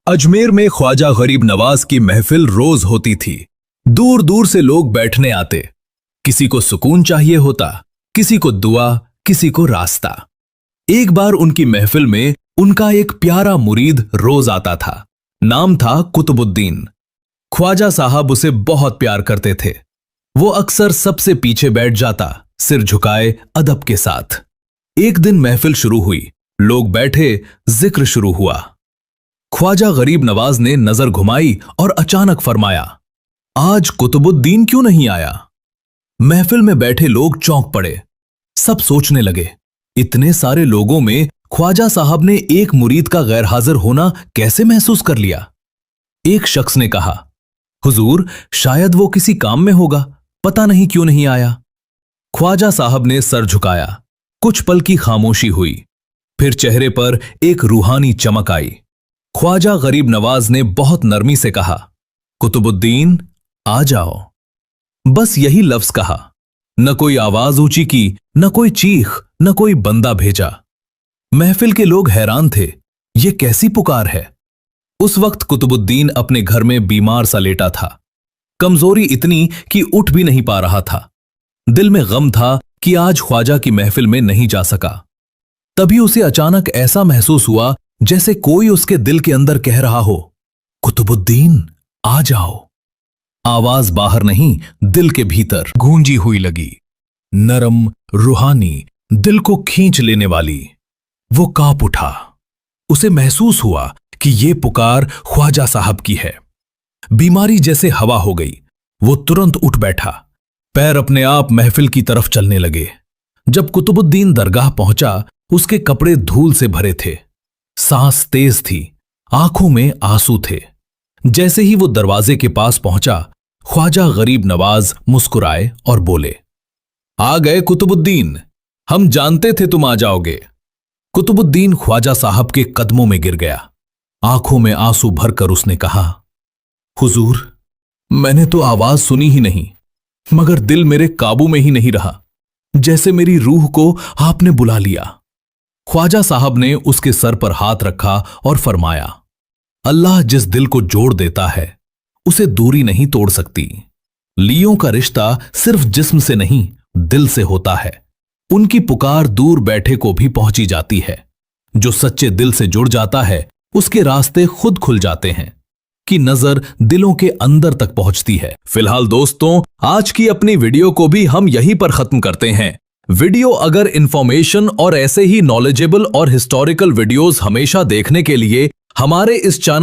अजमेर में ख्वाजा गरीब नवाज की महफिल रोज होती थी। दूर दूर से लोग बैठने आते। किसी को सुकून चाहिए होता, किसी को दुआ, किसी को रास्ता। एक बार उनकी महफिल में उनका एक प्यारा मुरीद रोज आता था। नाम था कुतुबुद्दीन। ख्वाजा साहब उसे बहुत प्यार करते थे। वो अक्सर सबसे पीछे बैठ जाता, सिर झुकाए अदब के साथ। एक दिन महफिल शुरू हुई, लोग बैठे, जिक्र शुरू हुआ। ख्वाजा गरीब नवाज ने नजर घुमाई और अचानक फरमाया, आज कुतुबुद्दीन क्यों नहीं आया? महफिल में बैठे लोग चौंक पड़े। सब सोचने लगे, इतने सारे लोगों में ख्वाजा साहब ने एक मुरीद का गैर हाजिर होना कैसे महसूस कर लिया? एक शख्स ने कहा, हुजूर, शायद वो किसी काम में होगा, पता नहीं क्यों नहीं आया। ख्वाजा साहब ने सर झुकाया। कुछ पल की खामोशी हुई, फिर चेहरे पर एक रूहानी चमक आई। ख्वाजा गरीब नवाज ने बहुत नरमी से कहा, कुतुबुद्दीन, आ जाओ। बस यही लफ्ज कहा। न कोई आवाज ऊंची की, न कोई चीख, न कोई बंदा भेजा। महफिल के लोग हैरान थे, ये कैसी पुकार है? उस वक्त कुतुबुद्दीन अपने घर में बीमार सा लेटा था। कमजोरी इतनी कि उठ भी नहीं पा रहा था। दिल में गम था कि आज ख्वाजा की महफिल में नहीं जा सका। तभी उसे अचानक ऐसा महसूस हुआ जैसे कोई उसके दिल के अंदर कह रहा हो, कुतुबुद्दीन, आ जाओ। आवाज बाहर नहीं, दिल के भीतर गूंजी हुई लगी, नरम, रूहानी, दिल को खींच लेने वाली। वो कांप उठा। उसे महसूस हुआ कि ये पुकार ख्वाजा साहब की है। बीमारी जैसे हवा हो गई। वो तुरंत उठ बैठा। पैर अपने आप महफिल की तरफ चलने लगे। जब कुतुबुद्दीन दरगाह पहुंचा, उसके कपड़े धूल से भरे थे, सांस तेज थी, आंखों में आंसू थे। जैसे ही वो दरवाजे के पास पहुंचा, ख्वाजा गरीब नवाज मुस्कुराए और बोले, आ गए कुतुबुद्दीन, हम जानते थे तुम आ जाओगे। कुतुबुद्दीन ख्वाजा साहब के कदमों में गिर गया। आंखों में आंसू भरकर उसने कहा, हुजूर, मैंने तो आवाज सुनी ही नहीं, मगर दिल मेरे काबू में ही नहीं रहा, जैसे मेरी रूह को आपने बुला लिया। ख्वाजा साहब ने उसके सर पर हाथ रखा और फरमाया, अल्लाह जिस दिल को जोड़ देता है, उसे दूरी नहीं तोड़ सकती। लियों का रिश्ता सिर्फ जिस्म से नहीं, दिल से होता है। उनकी पुकार दूर बैठे को भी पहुंची जाती है। जो सच्चे दिल से जुड़ जाता है, उसके रास्ते खुद खुल जाते हैं, कि नजर दिलों के अंदर तक पहुंचती है। फिलहाल दोस्तों, आज की अपनी वीडियो को भी हम यहीं पर खत्म करते हैं। वीडियो अगर इंफॉर्मेशन और ऐसे ही नॉलेजेबल और हिस्टोरिकल वीडियोस हमेशा देखने के लिए हमारे इस चैनल